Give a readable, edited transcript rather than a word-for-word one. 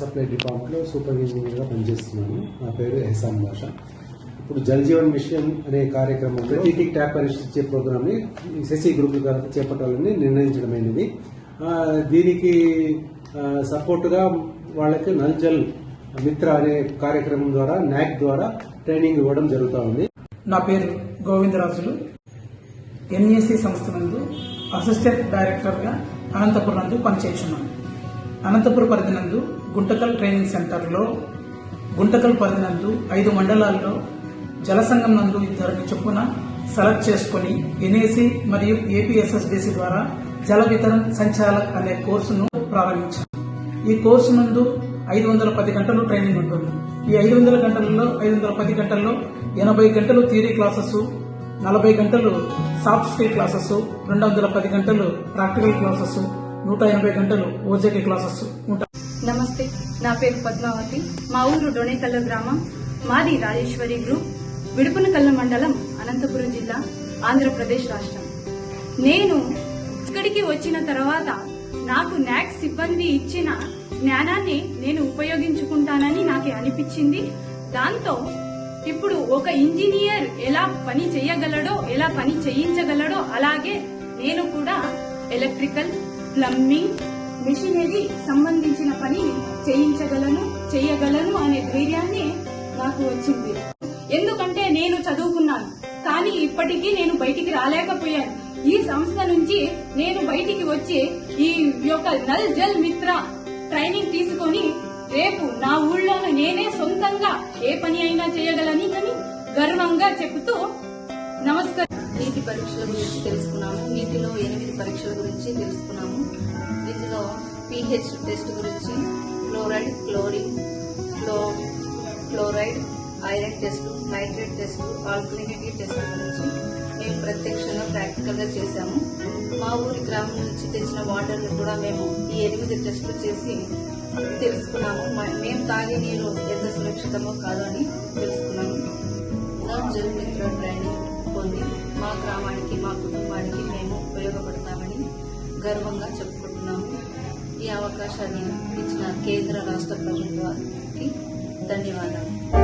Supply డిపార్ట్మెంట్లో super ఇంజనీర్గా పనిచేస్తున్నాను. నా పేరు ఎహసాన్ బాషా. ఇప్పుడు జల్ జీవన్ మిషన్ అనే కార్యక్రమంలో ఇంటికి ట్యాప్ కనెక్షన్ ఇచ్చే ప్రోగ్రామ్ని శశి గ్రూప్ ద్వారా చేపట్టాలని నిర్ణయించడమైనది. దీనికి సపోర్టుగా వాళ్ళకి నల్ జల్ మిత్ర అనే కార్యక్రమం ద్వారా నాక్ ద్వారా ట్రైనింగ్ ఇవ్వడం జరుగుతూ ఉంది. నా పేరు గోవిందరాజులు. ఎన్ఈసి సంస్థ నందు అసిస్టెంట్ డైరెక్టర్గా అనంతపురం నందు పనిచేస్తున్నాను. అనంతపురం పరిధి నందు గుంటకల్ ట్రైనింగ్ సెంటర్లో గుంటకల్ పరిధి నందు 5 మండలాల్లో జలసంఘం నందు 2 చొప్పున సెలెక్ట్ చేసుకుని ఎన్ఏసి మరియు ఏపీఎస్ఎస్డిసి ద్వారా జల వితరణ సంచాలక్ అనే కోర్సును ప్రారంభించాను. ఈ కోర్సు నందు 510 గంటలు ట్రైనింగ్ ఉంటుంది. ఈ 510 గంటల్లో 80 గంటలు థియరీ క్లాసెస్, 40 గంటలు సాఫ్ట్ స్కిల్ క్లాసెస్, 210 గంటలు ప్రాక్టికల్ క్లాసెస్, 180 గంటలు ఓజేటీ క్లాసెస్ ఉంటాయి. నమస్తే, నా పేరు పద్మావతి. మా ఊరు డొనేకల్ల గ్రామం. మాది రాజేశ్వరి గ్రూప్, విడుపునకల్ల మండలం, అనంతపురం జిల్లా, ఆంధ్రప్రదేశ్ రాష్ట్రం. నేను ఇక్కడికి వచ్చిన తర్వాత నాకు నాక్ సిబ్బంది ఇచ్చిన జ్ఞానాన్ని నేను ఉపయోగించుకుంటానని నాకు అనిపించింది. దాంతో ఇప్పుడు ఒక ఇంజనీర్ ఎలా పని చేయగలడో, ఎలా పని చేయించగలడో, అలాగే నేను కూడా ఎలక్ట్రికల్, ప్లంబింగ్, మిషనరీ సంబంధించిన పని చేయగలను అనే ధైర్యాన్ని నాకు వచ్చింది. ఎందుకంటే నేను చదువుకున్నాను, కానీ ఇప్పటికీ నేను బయటికి రాలేకపోయాను. ఈ సంస్థ నుంచి నేను బయటికి వచ్చి ఈ యొక్క నల్ జల్ మిత్ర ట్రైనింగ్ తీసుకొని రేపు నా ఊళ్ళోనే నేనే సొంతంగా ఏ పని అయినా చేయగలని గర్వంగా చెబుతూ నమస్కారం. నీటి పరీక్షల గురించి తెలుసుకున్నాము. నీటిలో 8 పరీక్షల గురించి తెలుసుకున్నాము. వీటిలో pH టెస్ట్ గురించి, fluoride, chlorine, chloride, iron test, nitrate test, alkalinity test గురించి మేము ప్రత్యక్షంగా ప్రాక్టికల్ గా చేశాము. మా ఊరి గ్రామం నుంచి తెచ్చిన వాటర్ ని కూడా మేము ఈ 8 టెస్టులు చేసి తెలుసుకున్నాము. మేము తాగే నీరు ఎంత సురక్షితమో కాదో అని తెలుసుకున్నాము. జల్ మిత్ర ట్రైనింగ్ పొంది మా గ్రామానికి, మా కుటుంబానికి మేము ఉపయోగపడతామని గర్వంగా చెప్పుకుంటున్నాము. ఈ అవకాశాన్ని ఇచ్చిన కేంద్ర రాష్ట్ర ప్రభుత్వానికి ధన్యవాదాలు.